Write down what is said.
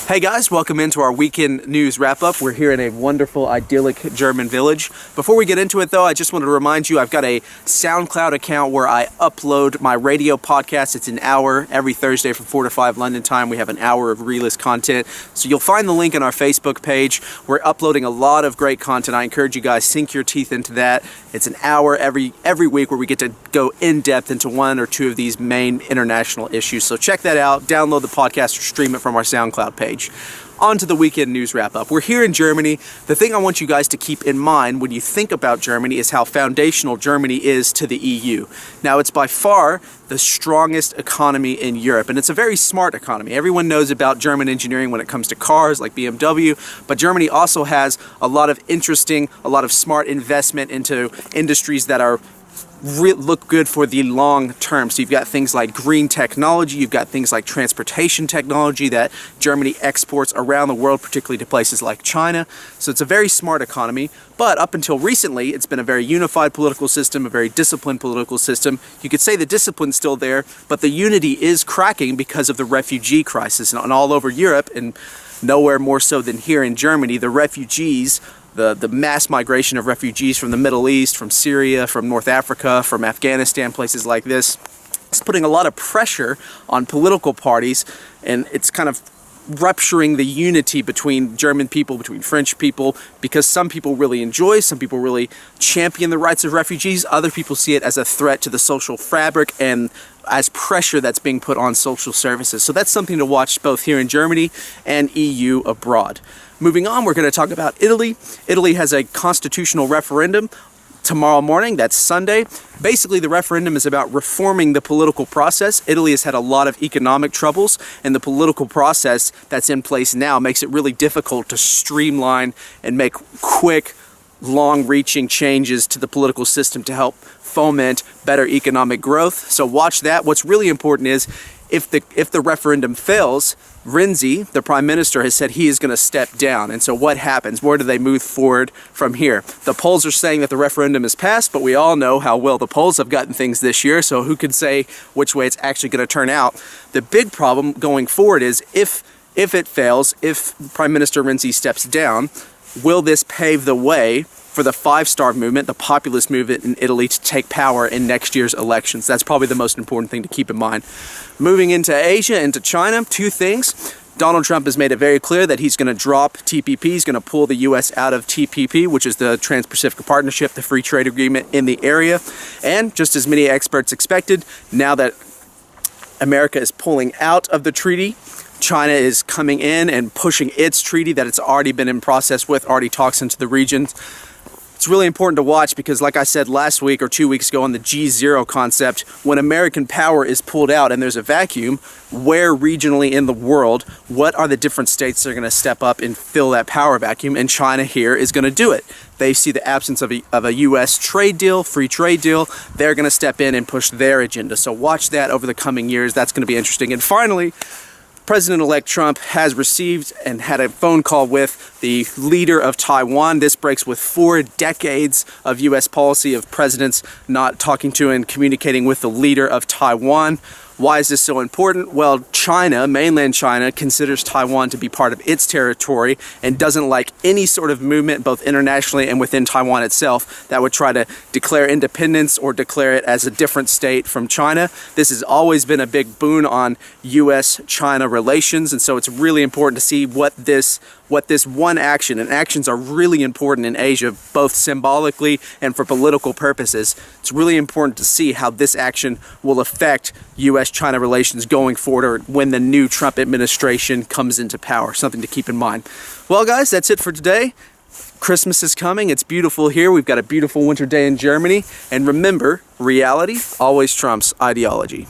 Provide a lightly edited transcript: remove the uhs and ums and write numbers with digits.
Hey guys, welcome into our weekend news wrap-up. We're here in a wonderful, idyllic German village. Before we get into it though, I just want to remind you I've got a SoundCloud account where I upload my radio podcast. It's an hour every Thursday from 4 to 5 London time. We have an hour of realist content. So you'll find the link on our Facebook page. We're uploading a lot of great content. I encourage you guys, sink your teeth into that. It's an hour every week where we get to go in depth into one or two of these main international issues. So check that out, download the podcast or stream it from our SoundCloud page. On to the weekend news wrap-up. We're here in Germany. The thing I want you guys to keep in mind when you think about Germany is how foundational Germany is to the EU. Now, it's by far the strongest economy in Europe, and it's a very smart economy. Everyone knows about German engineering when it comes to cars like BMW, but Germany also has a lot of smart investment into industries that are look good for the long term. So you've got things like green technology, you've got things like transportation technology that Germany exports around the world, particularly to places like China. So it's a very smart economy, but up until recently, it's been a very unified political system, a very disciplined political system. You could say the discipline's still there, but the unity is cracking because of the refugee crisis. And all over Europe, and nowhere more so than here in Germany, the refugees, the mass migration of refugees from the Middle East, from Syria, from North Africa, from Afghanistan, places like this, it's putting a lot of pressure on political parties, and it's kind of rupturing the unity between German people, between French people, because some people really enjoy, some people really champion the rights of refugees, other people see it as a threat to the social fabric and as pressure that's being put on social services. So that's something to watch both here in Germany and EU abroad. Moving on, we're going to talk about Italy. Italy has a constitutional referendum tomorrow morning. That's Sunday. Basically, the referendum is about reforming the political process. Italy has had a lot of economic troubles, and the political process that's in place now makes it really difficult to streamline and make quick, long-reaching changes to the political system to help foment better economic growth. So watch that. What's really important is if the referendum fails, Renzi, the prime minister, has said he is going to step down. And so what happens? Where do they move forward from here? The polls are saying that the referendum is passed, but we all know how well the polls have gotten things this year. So who could say which way it's actually going to turn out? The big problem going forward is if it fails, if Prime Minister Renzi steps down, will this pave the way for the five-star movement, the populist movement in Italy, to take power in next year's elections? That's probably the most important thing to keep in mind. Moving into Asia, into China, two things. Donald Trump has made it very clear that he's going to drop TPP. He's going to pull the U.S. out of TPP, which is the Trans-Pacific Partnership, the free trade agreement in the area. And just as many experts expected, now that America is pulling out of the treaty, China is coming in and pushing its treaty that it's already been in process with, already talks into the region. It's really important to watch because, like I said last week or 2 weeks ago on the G0 concept, when American power is pulled out and there's a vacuum, where regionally in the world, what are the different states that are going to step up and fill that power vacuum? And China here is going to do it. They see the absence of a U.S. trade deal, free trade deal. They're going to step in and push their agenda. So watch that over the coming years. That's going to be interesting. And finally, President-elect Trump has received and had a phone call with the leader of Taiwan. This breaks with 4 decades of U.S. policy of presidents not talking to and communicating with the leader of Taiwan. Why is this so important? Well, China, mainland China, considers Taiwan to be part of its territory and doesn't like any sort of movement, both internationally and within Taiwan itself, that would try to declare independence or declare it as a different state from China. This has always been a big boon on U.S.-China relations, and so it's really important to see what this one action, and actions are really important in Asia, both symbolically and for political purposes. It's really important to see how this action will affect U.S.-China relations going forward, or when the new Trump administration comes into power. Something to keep in mind. Well, guys, that's it for today. Christmas is coming. It's beautiful here. We've got a beautiful winter day in Germany. And remember, reality always trumps ideology.